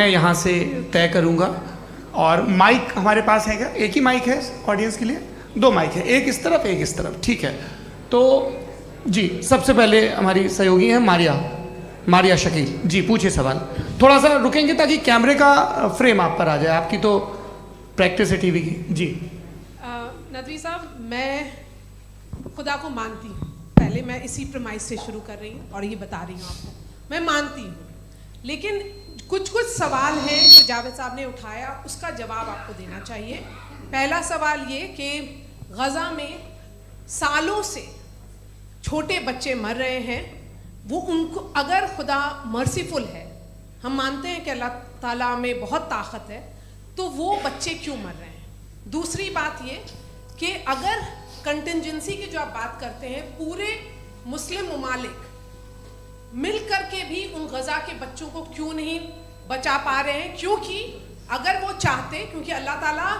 मैं यहाँ से तय करूँगा। और माइक हमारे पास है क्या? एक ही माइक है ऑडियंस के लिए? 2 माइक है, एक इस तरफ एक इस तरफ, ठीक है। तो जी सबसे पहले हमारी सहयोगी हैं मारिया शकील जी, पूछिए सवाल। थोड़ा सा रुकेंगे ताकि कैमरे का फ्रेम आप पर आ जाए, आपकी तो प्रैक्टिस है टीवी की। जी नदवी साहब, मैं खुदा को मानती हूँ, पहले मैं इसी प्रमाइस से शुरू कर रही हूँ और ये बता रही हूँ आपको, मैं मानती हूँ, लेकिन कुछ सवाल हैं जो जावेद साहब ने उठाया, उसका जवाब आपको देना चाहिए। पहला सवाल ये कि गज़ा में सालों से छोटे बच्चे मर रहे हैं, वो उनको, अगर खुदा मर्सीफुल है, हम मानते हैं कि अल्लाह ताला में बहुत ताकत है, तो वो बच्चे क्यों मर रहे हैं? दूसरी बात ये कि अगर कंटिजेंसी की जो आप बात करते हैं, पूरे मुस्लिम ममालिक मिल करके भी उन गज़ा के बच्चों को क्यों नहीं बचा पा रहे हैं? क्योंकि अगर वो चाहते, क्योंकि अल्लाह ताला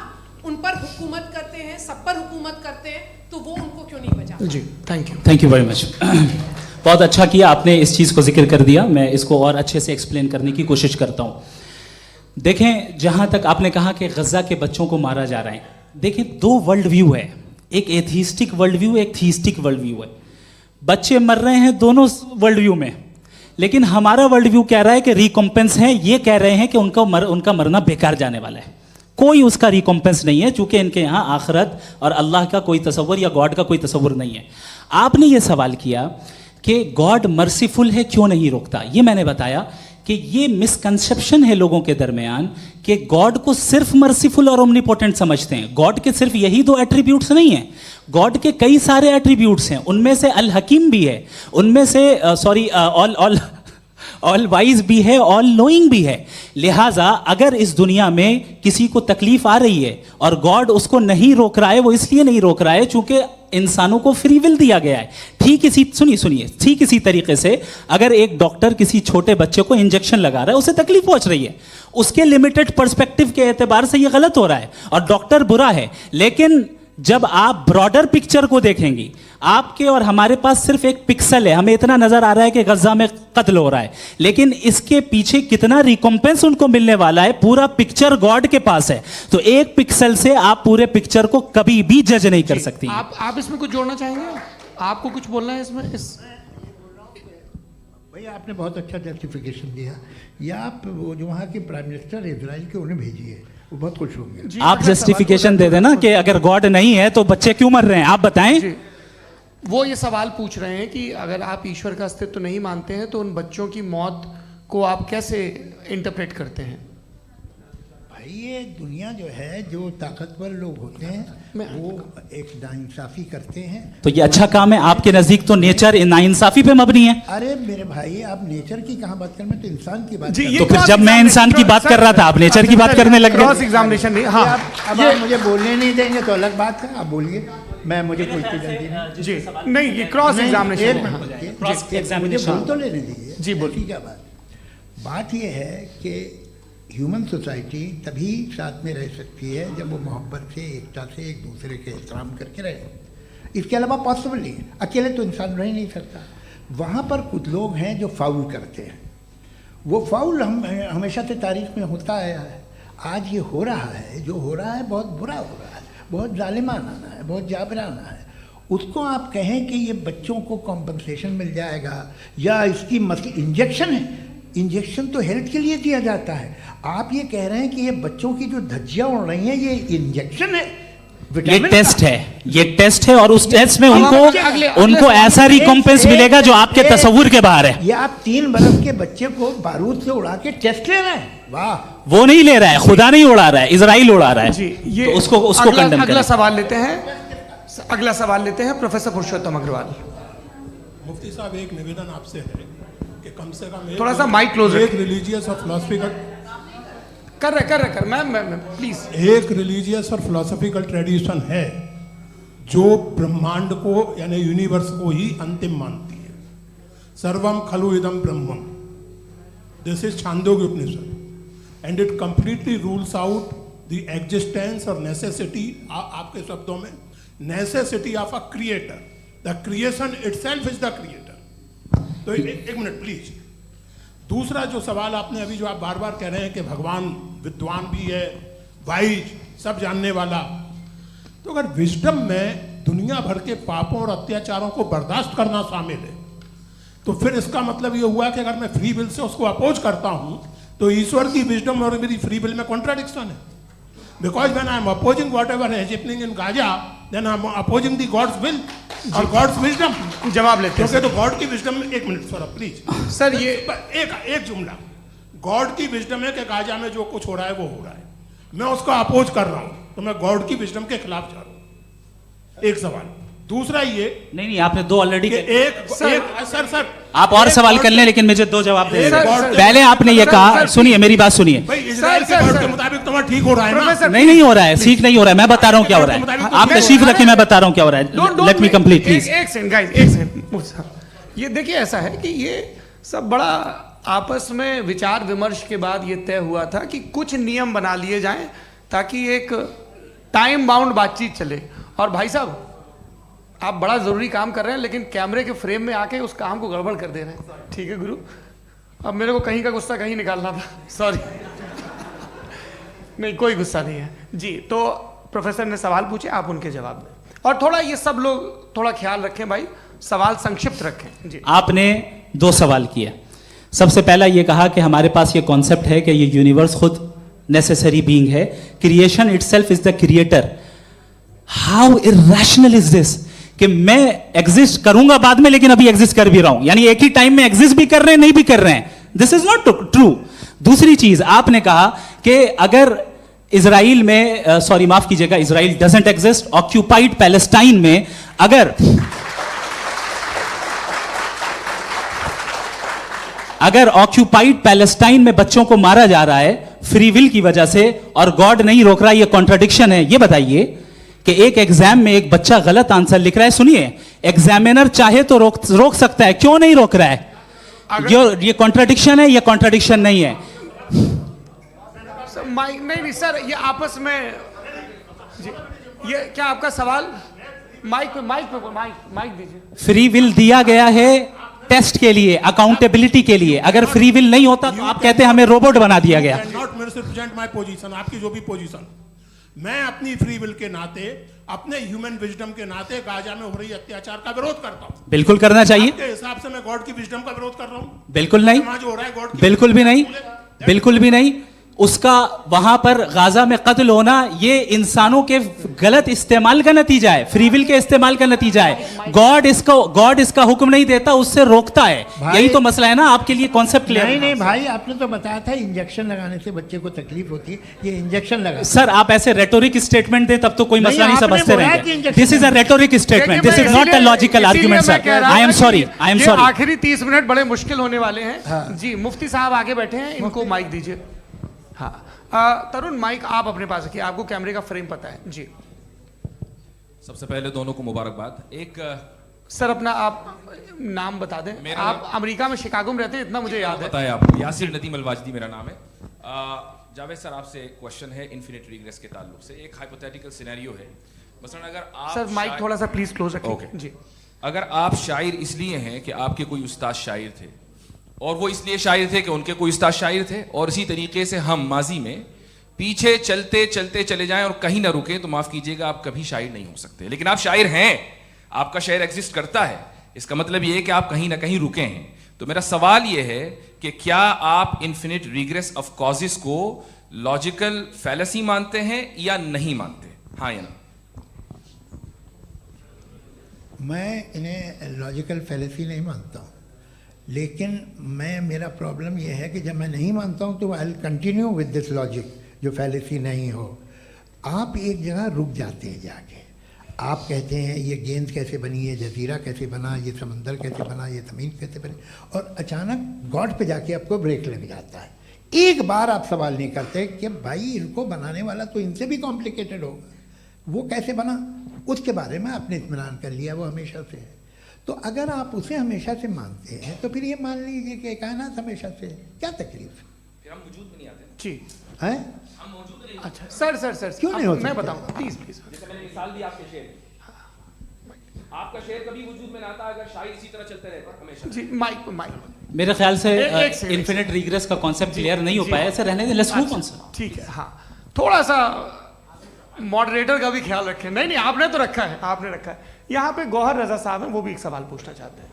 उन पर हुकूमत करते हैं, सब पर हुकूमत करते हैं, तो वो उनको क्यों नहीं बचा? जी थैंक यू वेरी मच। बहुत अच्छा किया आपने इस चीज़ को जिक्र कर दिया, मैं इसको और अच्छे से एक्सप्लेन करने की कोशिश करता हूँ। देखें, जहाँ तक आपने कहा कि गज़ा के बच्चों को मारा जा रहा है, देखें 2 वर्ल्ड व्यू है, एक एथीस्टिक वर्ल्ड व्यू, एक थीस्टिक वर्ल्ड व्यू है। बच्चे मर रहे हैं दोनों वर्ल्ड व्यू में, लेकिन हमारा वर्ल्ड व्यू कह रहा है कि रिकॉम्पेंस है, ये कह रहे हैं कि उनका मरना बेकार जाने वाला है, कोई उसका रिकॉम्पेंस नहीं है, चूंकि इनके यहाँ आखिरत और अल्लाह का कोई तसव्वुर या गॉड का कोई तसव्वुर नहीं है। आपने ये सवाल किया कि गॉड मर्सीफुल है, क्यों नहीं रोकता? ये मैंने बताया कि ये मिसकंसेप्शन है लोगों के दरमियान कि गॉड को सिर्फ मर्सीफुल और ओमनीपोटेंट समझते हैं। गॉड के सिर्फ यही 2 एट्रीब्यूट्स नहीं हैं, गॉड के कई सारे एट्रीब्यूट्स हैं, उनमें से अल हकीम भी है, उनमें से ऑल वाइज भी है, ऑल नोइंग भी है। लिहाजा अगर इस दुनिया में किसी को तकलीफ आ रही है और गॉड उसको नहीं रोक रहा है, वो इसलिए नहीं रोक रहा है चूंकि इंसानों को फ्री विल दिया गया है। ठीक इसी तरीके से अगर एक डॉक्टर किसी छोटे बच्चे को इंजेक्शन लगा रहा है, उसे तकलीफ पहुंच रही है, उसके लिमिटेड पर्सपेक्टिव के एतबार से ये गलत हो रहा है और डॉक्टर बुरा है, लेकिन जब आप ब्रॉडर पिक्चर को देखेंगी, आपके और हमारे पास सिर्फ एक पिक्सल है, हमें इतना नजर आ रहा है कि गज़ा में कत्ल हो रहा है, लेकिन इसके पीछे कितना रिकॉम्पेंस उनको मिलने वाला है, पूरा पिक्चर गॉड के पास है। तो एक पिक्सल से आप पूरे पिक्चर को कभी भी जज नहीं कर सकती। आप इसमें कुछ जोड़ना चाहेंगे? आपको कुछ बोलना है इसमें? भैया आपने बहुत अच्छा जस्टिफिकेशन दिया, या आप वो जो वहाँ के प्राइम मिनिस्टर इजराइल के उन्हें भेजिए, वो बहुत खुश होंगे। आप जस्टिफिकेशन दे देना कि अगर गॉड नहीं है तो बच्चे क्यों मर रहे हैं, आप बताएं। वो ये सवाल पूछ रहे हैं कि अगर आप ईश्वर का अस्तित्व नहीं मानते हैं तो उन बच्चों की मौत को आप कैसे इंटरप्रेट करते हैं? भाई ये दुनिया जो है, जो ताकतवर लोग होते हैं वो एक नाइंसाफ़ी करते हैं। तो ये अच्छा काम है आपके नज़दीक, तो नेचर नाइंसाफ़ी पे मबनी है। अरे मेरे भाई, आप नेचर की कहाँ बात कर रहे हैं, तो इंसान की बात। तो फिर जब मैं इंसान की बात कर रहा था, आप नेचर की बात करने लग गए। क्रॉस एग्जामिनेशन नहीं। हाँ, अब आप मुझे बोलने नहीं देंगे तो अलग बात है, आप बोलिए, मुझे कोई जल्दी नहीं। जी नहीं, ये क्रॉस एग्जामिनेशन मुझे बोल तो लेने दीजिए। जी बोलिए। क्या बात ये है कि ह्यूमन सोसाइटी तभी साथ में रह सकती है जब वो मोहब्बत से, एकता से, एक दूसरे के एहतराम करके रहे। इसके अलावा पॉसिबल नहीं है, अकेले तो इंसान रह ही नहीं सकता। वहाँ पर कुछ लोग हैं जो फाउल करते हैं, वो फाउल हमेशा से तारीख में होता आया है। आज ये हो रहा है, जो हो रहा है बहुत बुरा हो रहा है, बहुत जालिमाना है, बहुत जाबराना है। उसको आप कहें कि ये बच्चों को कॉम्पनसेशन मिल जाएगा या इसकी इंजेक्शन है, इंजेक्शन तो हेल्थ के लिए दिया जाता है। आप ये कह रहे हैं कि ये बच्चों की जो धज्जियां उड़ रही हैं ये इंजेक्शन है, ये टेस्ट है, ये टेस्ट है, और उस टेस्ट में उनको ऐसा रिकॉम्पेंस मिलेगा जो आपके तसव्वुर के बाहर है। ये आप 3 बरस के बच्चे को बारूद से उड़ा के टेस्ट ले रहे हैं। वाह, वो नहीं ले रहा है, खुदा नहीं उड़ा रहा है, इजराइल उड़ा रहा है। जी, ये तो उसको कंडेम अगला सवाल लेते हैं प्रोफेसर पुरुषोत्तम अग्रवाल। मुफ्ती साहब, एक निवेदन आपसे है कि कम से कम थोड़ा सा माइक क्लोज एक रिलीजियस और फिलॉसफिकल मैं प्लीज, एक रिलीजियस और फिलोसॉफिकल ट्रेडिशन है जो ब्रह्मांड को यानी यूनिवर्स को ही अंतिम मानती है। सर्वम खलु इदम ब्रह्मम, this is Chandogya Upanishad, and it completely rules out the existence और नेसेसिटी, आपके शब्दों में necessity of a creator. The creation itself is the creator. तो एक मिनट प्लीज, दूसरा जो सवाल आपने अभी जो आप बार बार कह रहे हैं कि भगवान विद्वान भी है, वाइज, सब जानने वाला, तो अगर विजडम में दुनिया भर के पापों और अत्याचारों को बर्दाश्त करना शामिल है, तो फिर इसका मतलब ये हुआ कि अगर मैं फ्री विल से उसको अपोज करता हूं तो ईश्वर की विजडम और मेरी फ्री विल में कॉन्ट्राडिक्शन है। Because when I am opposing whatever is happening in Gaza, then I am opposing the God's will और गॉड्स विजडम। जवाब लेते हैं क्योंकि तो गॉड की विजडम, एक मिनट सर प्लीज सर, ये एक जुमला, गॉड की विजडम है कि गाजा में जो कुछ हो रहा है वो हो रहा है, मैं उसका अपोज कर रहा हूं, तो मैं गॉड की विजडम के खिलाफ जा रहा हूं। एक सवाल। दूसरा ये नहीं, आपने दो ऑलरेडी। सर आप और सवाल कर लें, लेकिन मुझे दो जवाब दे सर, दीजिए। सर, पहले आपने ये कहा, सुनिए मेरी बात सुनिए। भाई इजराइल के गॉड के मुताबिक तुम्हारा ठीक हो रहा है ना? प्रोफेसर, नहीं हो रहा है, ठीक नहीं हो रहा है, मैं बता रहा हूँ क्या हो रहा है। आप तशरीफ रखें, मैं बता रहा हूँ क्या हो रहा है। Let me complete please. एक सेकंड गाइस, एक सेकंड। ये देखिए, ऐसा है कि ये सब बड़ा आपस में विचार विमर्श के बाद ये तय हुआ था कि कुछ नियम बना लिए जाएं ताकि एक टाइम बाउंड बातचीत चले। और भाई साहब, आप बड़ा जरूरी काम कर रहे हैं, लेकिन कैमरे के फ्रेम में आके उस काम को गड़बड़ कर दे रहे हैं। ठीक है गुरु, अब मेरे को कहीं का गुस्सा कहीं निकालना था, सॉरी। नहीं, कोई गुस्सा नहीं है जी। तो प्रोफेसर ने सवाल पूछे, आप उनके जवाब दें, और थोड़ा ये सब लोग थोड़ा ख्याल रखें भाई, सवाल संक्षिप्त रखें जी। आपने दो सवाल किए। सबसे पहला ये कहा कि हमारे पास ये कॉन्सेप्ट है कि ये यूनिवर्स खुद नेसेसरी बीइंग है, creation itself is the creator. How irrational is this कि मैं एग्जिस्ट करूंगा बाद में, लेकिन अभी एग्जिस्ट कर भी रहा हूं, यानी एक ही टाइम में एग्जिस्ट भी कर रहे हैं, नहीं भी कर रहे हैं। This is not true. दूसरी चीज, आपने कहा कि अगर इजराइल में, सॉरी माफ कीजिएगा, Israel doesn't exist, occupied Palestine में अगर ऑक्यूपाइड पैलेस्टाइन में बच्चों को मारा जा रहा है फ्री विल की वजह से और गॉड नहीं रोक रहा, ये कॉन्ट्रडिक्शन है। ये बताइए कि एक एग्जाम में एक बच्चा गलत आंसर लिख रहा है, सुनिए, एग्जामिनर चाहे तो रोक सकता है, क्यों नहीं रोक रहा है? ये कॉन्ट्रडिक्शन है, ये कॉन्ट्रडिक्शन नहीं है। माइक नहीं सर, ये आपस में जी, ये क्या आपका सवाल? माइक दीजिए। फ्री विल दिया गया है टेस्ट के लिए, अकाउंटेबिलिटी के लिए। अगर फ्री विल नहीं होता तो आप कहते हैं हमें रोबोट बना दिया गया। नॉट मिसरिप्रेजेंट माय पोजीशन, आपकी जो भी पोजीशन, मैं अपनी फ्री विल के नाते, अपने ह्यूमन विजडम के नाते गाजा में हो रही अत्याचार का विरोध करता हूं। बिल्कुल करना चाहिए। आपके हिसाब से मैं गॉड की विजडम का विरोध कर रहा हूं? बिल्कुल नहीं, समाज हो रहा है गॉड की, बिल्कुल भी नहीं, बिल्कुल भी नहीं। उसका वहां पर गाजा में कत्ल होना ये इंसानों के गलत इस्तेमाल का नतीजा है, फ्री विल के इस्तेमाल का नतीजा है। गॉड इसका हुक्म नहीं देता, उससे रोकता है। यही तो मसला है ना, आपके लिए कॉन्सेप्ट क्लियर? नहीं भाई, आपने तो बताया था इंजेक्शन लगाने से बच्चे को तकलीफ होती है, ये इंजेक्शन लगा। सर आप ऐसे रेटोरिक स्टेटमेंट दे तब तो कोई मसला नहीं समझते रहेंगे। This is a rhetoric statement, this is not a logical argument sir. I am sorry, I am sorry. आखिरी 30 मिनट बड़े मुश्किल होने वाले हैं जी। मुफ्ती साहब आगे बैठे हैं, इनको माइक दीजिए। हाँ, तरुण माइक आप अपने पास रखिए, आपको कैमरे का फ्रेम पता है जी। सबसे पहले दोनों को मुबारकबाद। एक सर अपना आप नाम बता दें। आप अमेरिका में शिकागो में रहते हैं, इतना मुझे याद है। बताया आपको, यासिर नदीम अलवाजदी मेरा नाम है। जावेद सर, आपसे एक क्वेश्चन है इन्फिनिट रिग्रेस के ताल्लुक से। एक हाइपोथेटिकल सिनेरियो है, मसलन अगर आप सर माइक थोड़ा सा प्लीज क्लोज रखिए जी। अगर आप शायर इसलिए हैं कि आपके कोई उस्ताद शायर थे, और वो इसलिए शायर थे कि उनके कोई उस्ताद शायर थे, और इसी तरीके से हम माजी में पीछे चलते चलते चले जाएं और कहीं ना रुके, तो माफ कीजिएगा आप कभी शायर नहीं हो सकते। लेकिन आप शायर हैं, आपका शायर एग्जिस्ट करता है, इसका मतलब ये है कि आप कहीं ना कहीं रुके हैं। तो मेरा सवाल ये है कि क्या आप इन्फिनिट रिग्रेस ऑफ कॉजेस को लॉजिकल फैलेसी मानते हैं या नहीं मानते? हाँ या ना? मैं इन्हें लॉजिकल फैलेसी नहीं मानता हूँ, लेकिन मेरा प्रॉब्लम यह है कि जब मैं नहीं मानता हूँ तो I will continue with this logic जो फैलेसी नहीं हो। आप एक जगह रुक जाते हैं जाके, आप कहते हैं ये गेंद कैसे बनी, ये जजीरा कैसे बना, ये समंदर कैसे बना, ये ज़मीन कैसे बनी, और अचानक गॉड पे जाके आपको ब्रेक लग जाता है। एक बार आप सवाल नहीं करते कि भाई इनको बनाने वाला तो इनसे भी कॉम्प्लिकेटेड होगा, वो कैसे बना, उसके बारे में आपने इत्मीनान कर लिया, वो हमेशा से है। तो अगर आप उसे हमेशा से मानते हैं तो फिर ये मान लीजिए कि कायनात हमेशा से, क्या तकलीफ? फिर हम वजूद में नहीं आते जी। हैं? हम मौजूद नहीं। अच्छा सर क्यों नहीं हो मैं सकते? बताऊंगा प्लीज। जैसे मैंने मिसाल दी आपके शेर, आपका शेर कभी वजूद में ना आता अगर शायर इसी तरह चलते रहते हमेशा। जी माइक मेरे ख्याल से एक second, इन्फिनिट रिग्रेस का कॉन्सेप्ट क्लियर नहीं हो पाया है, सर रहने दें, लेट्स मूव ऑन सर। ठीक है, हाँ थोड़ा सा मॉडरेटर का भी ख्याल रखें। नहीं नहीं, आपने तो रखा है, आपने रखा है। यहाँ पे गौहर रजा साहब हैं, वो भी एक सवाल पूछना चाहते हैं।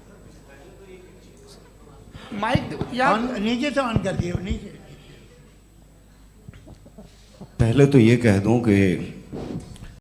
माइक यहाँ नीचे से ऑन कर दिए नीचे। पहले तो ये कह दूं कि